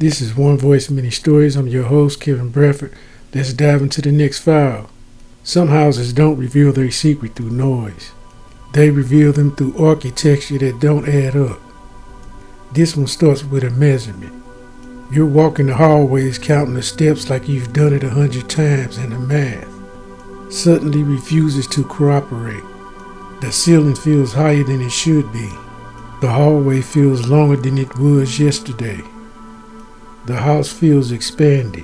This is One Voice, Many Stories. I'm your host, Kevin Bradford. Let's dive into the next file. Some houses don't reveal their secret through noise. They reveal them through architecture that don't add up. This one starts with a measurement. You're walking the hallways counting the steps like you've done it 100 times, and the math suddenly refuses to cooperate. The ceiling feels higher than it should be. The hallway feels longer than it was yesterday. The house feels expanded.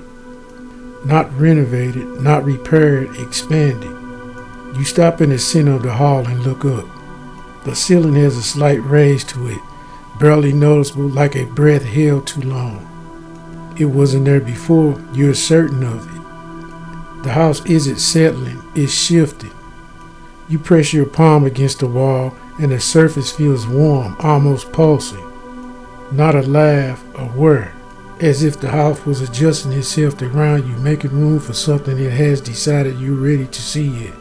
Not renovated, not repaired, expanded. You stop in the center of the hall and look up. The ceiling has a slight raise to it, barely noticeable, like a breath held too long. It wasn't there before, you're certain of it. The house isn't settling, it's shifting. You press your palm against the wall and the surface feels warm, almost pulsing. Not alive, aware, as if the house was adjusting itself around you, making room for something it has decided you're ready to see it.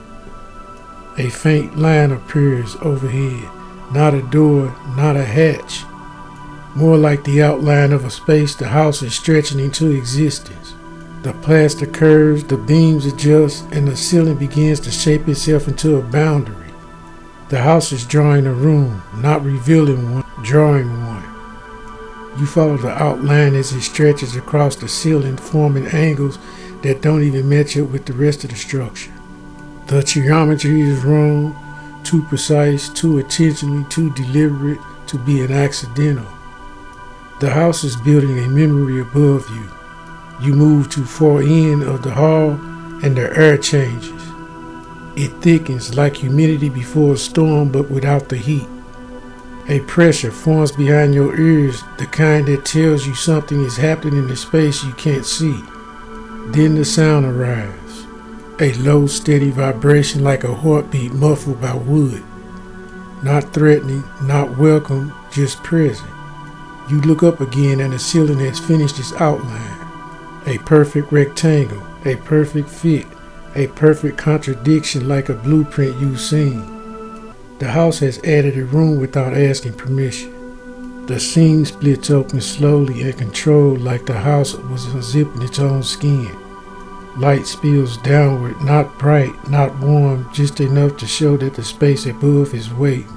A faint line appears overhead, not a door, not a hatch. More like the outline of a space the house is stretching into existence. The plaster curves, the beams adjust, and the ceiling begins to shape itself into a boundary. The house is drawing a room, not revealing one, drawing one. You follow the outline as it stretches across the ceiling, forming angles that don't even match up with the rest of the structure. The geometry is wrong, too precise, too intentionally, too deliberate to be an accidental. The house is building a memory above you. You move to far end of the hall and the air changes. It thickens like humidity before a storm, but without the heat. A pressure forms behind your ears, the kind that tells you something is happening in the space you can't see. Then the sound arrives. A low, steady vibration like a heartbeat muffled by wood. Not threatening, not welcome, just present. You look up again and the ceiling has finished its outline. A perfect rectangle, a perfect fit, a perfect contradiction like a blueprint you've seen. The house has added a room without asking permission. The seam splits open slowly and controlled like the house was unzipping its own skin. Light spills downward, not bright, not warm, just enough to show that the space above is waiting.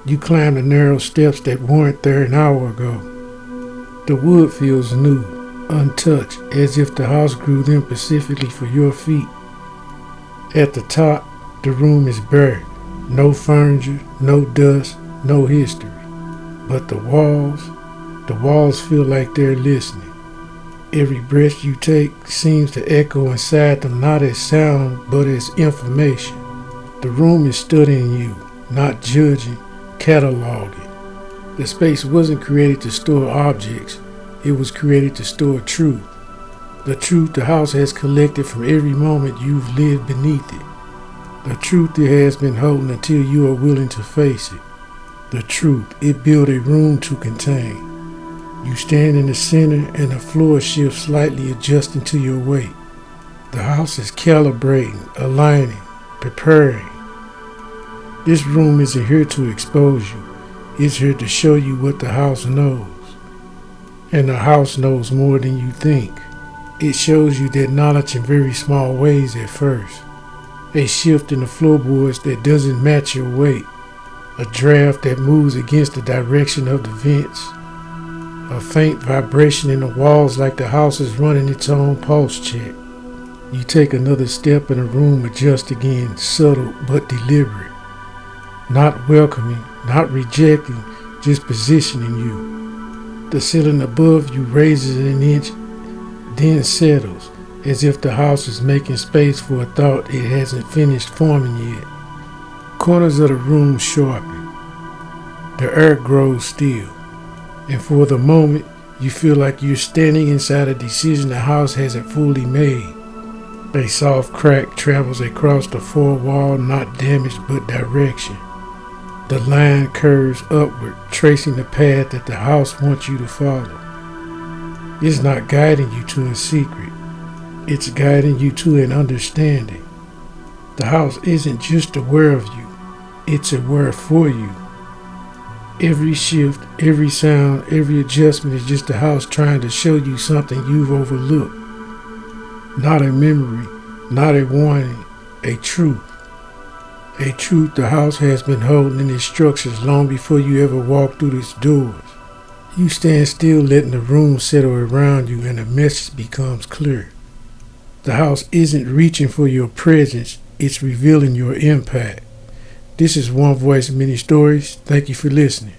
You climb the narrow steps that weren't there an hour ago. The wood feels new, untouched, as if the house grew them specifically for your feet. At the top, the room is bare. No furniture, no dust, no history. But the walls feel like they're listening. Every breath you take seems to echo inside them, not as sound, but as information. The room is studying you, not judging, cataloging. The space wasn't created to store objects. It was created to store truth. The truth the house has collected from every moment you've lived beneath it. The truth it has been holding until you are willing to face it. The truth it built a room to contain. You stand in the center and the floor shifts slightly, adjusting to your weight. The house is calibrating, aligning, preparing. This room isn't here to expose you. It's here to show you what the house knows. And the house knows more than you think. It shows you that knowledge in very small ways at first. A shift in the floorboards that doesn't match your weight. A draft that moves against the direction of the vents. A faint vibration in the walls like the house is running its own pulse check. You take another step and the room adjusts again, subtle but deliberate. Not welcoming, not rejecting, just positioning you. The ceiling above you raises an inch, then settles, as if the house is making space for a thought it hasn't finished forming yet. Corners of the room sharpen. The air grows still, and for the moment, you feel like you're standing inside a decision the house hasn't fully made. A soft crack travels across the far wall, not damage but direction. The line curves upward, tracing the path that the house wants you to follow. It's not guiding you to a secret. It's guiding you to an understanding. The house isn't just aware of you. It's aware for you. Every shift, every sound, every adjustment is just the house trying to show you something you've overlooked. Not a memory, not a warning, a truth. A truth the house has been holding in its structures long before you ever walk through its doors. You stand still letting the room settle around you and the message becomes clear. The house isn't reaching for your presence, it's revealing your impact. This is One Voice, Many Stories. Thank you for listening.